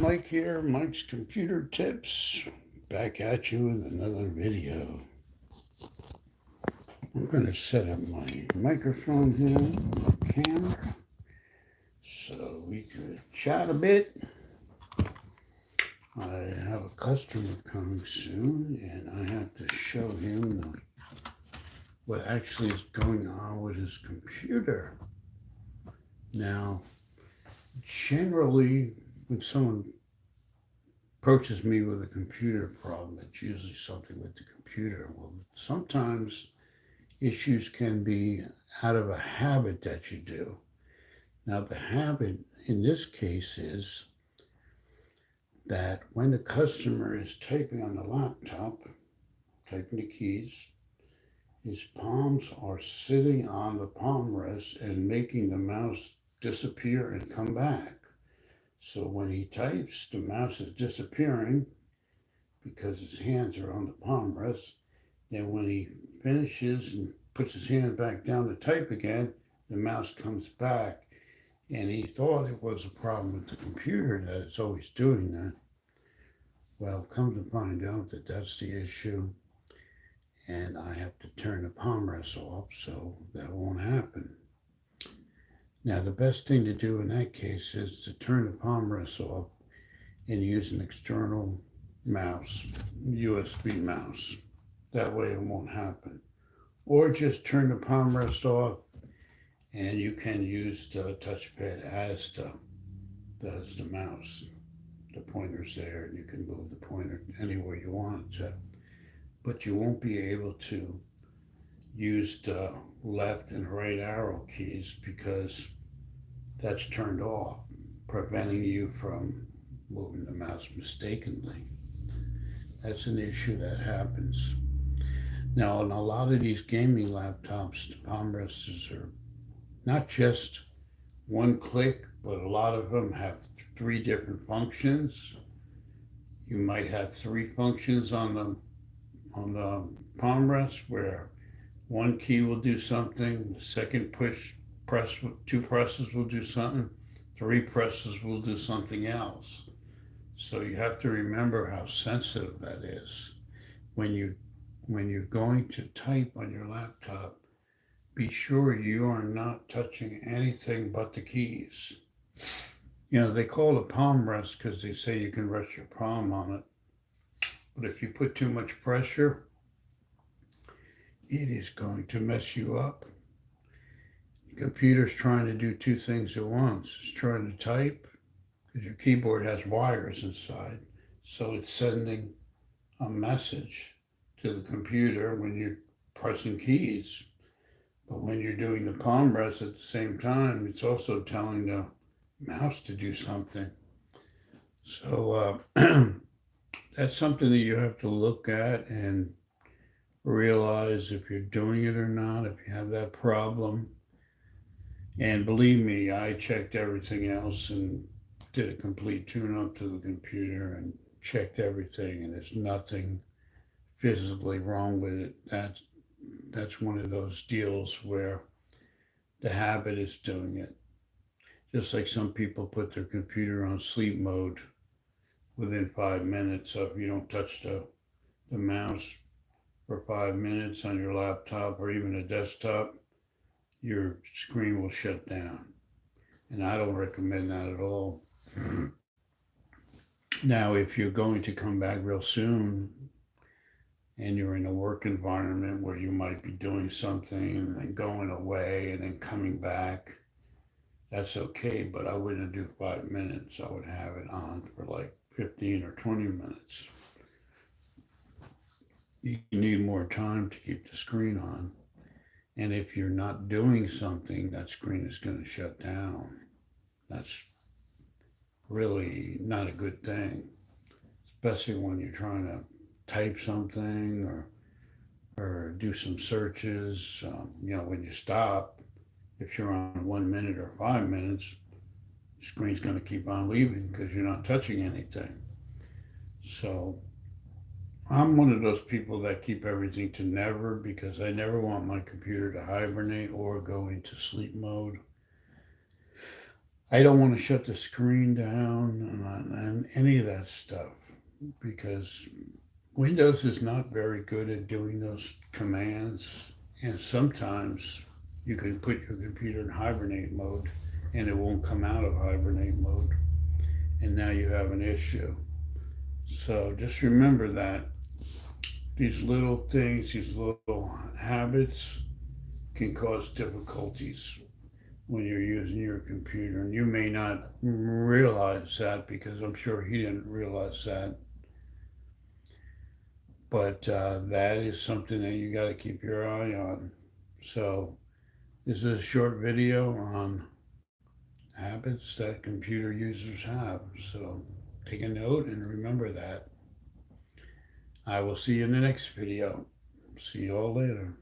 Mike here, Mike's Computer Tips. Back at you with another video. I'm going to set up my microphone here, camera, so we could chat a bit. I have a customer coming soon, and I have to show him what actually is going on with his computer. Now, generally, when someone approaches me with a computer problem, it's usually something with the computer. Well, sometimes issues can be out of a habit that you do. Now, the habit in this case is that when the customer is typing on the laptop, typing the keys, his palms are sitting on the palm rest and making the mouse disappear and come back. So when he types, the mouse is disappearing because his hands are on the palm rest. Then when he finishes and puts his hand back down to type again, the mouse comes back. And he thought it was a problem with the computer that it's always doing that. Well, come to find out that that's the issue. And I have to turn the palm rest off so that won't happen. Now, the best thing to do in that case is to turn the palm rest off and use an external mouse, USB mouse. That way it won't happen. Or just turn the palm rest off and you can use the touchpad as the mouse. The pointer's there and you can move the pointer anywhere you want it to. But you won't be able to use the left and right arrow keys because that's turned off, preventing you from moving the mouse mistakenly. That's an issue that happens. Now, on a lot of these gaming laptops, the palm resters are not just one click, but a lot of them have 3 different functions. You might have 3 functions on the palm rest where one key will do something, the second press, 2 presses will do something, 3 presses will do something else. So you have to remember how sensitive that is. When you're going to type on your laptop, be sure you are not touching anything but the keys. You know, they call it palm rest because they say you can rest your palm on it. But if you put too much pressure, it is going to mess you up. The computer's trying to do 2 things at once. It's trying to type because your keyboard has wires inside. So it's sending a message to the computer when you're pressing keys. But when you're doing the palm rest at the same time, it's also telling the mouse to do something. So that's something that you have to look at and realize if you're doing it or not, if you have that problem. And believe me, I checked everything else and did a complete tune-up to the computer and checked everything, and there's nothing physically wrong with it. That's one of those deals where the habit is doing it. Just like some people put their computer on sleep mode within 5 minutes. So if you don't touch the mouse for 5 minutes on your laptop or even a desktop, your screen will shut down. And I don't recommend that at all. Now, if you're going to come back real soon and you're in a work environment where you might be doing something and then going away and then coming back, that's okay, but I wouldn't do 5 minutes. I would have it on for like 15 or 20 minutes. You need more time to keep the screen on. And if you're not doing something, that screen is going to shut down. That's really not a good thing, especially when you're trying to type something or do some searches. When you stop, if you're on 1 minute or 5 minutes, the screen's going to keep on leaving because you're not touching anything. So I'm one of those people that keep everything to never because I never want my computer to hibernate or go into sleep mode. I don't want to shut the screen down any of that stuff because Windows is not very good at doing those commands, and sometimes you can put your computer in hibernate mode and it won't come out of hibernate mode, and now you have an issue. So just remember that these little things, these little habits can cause difficulties when you're using your computer. And you may not realize that because I'm sure he didn't realize that. But that is something that you got to keep your eye on. So, this is a short video on habits that computer users have. So, take a note and remember that. I will see you in the next video. See you all later.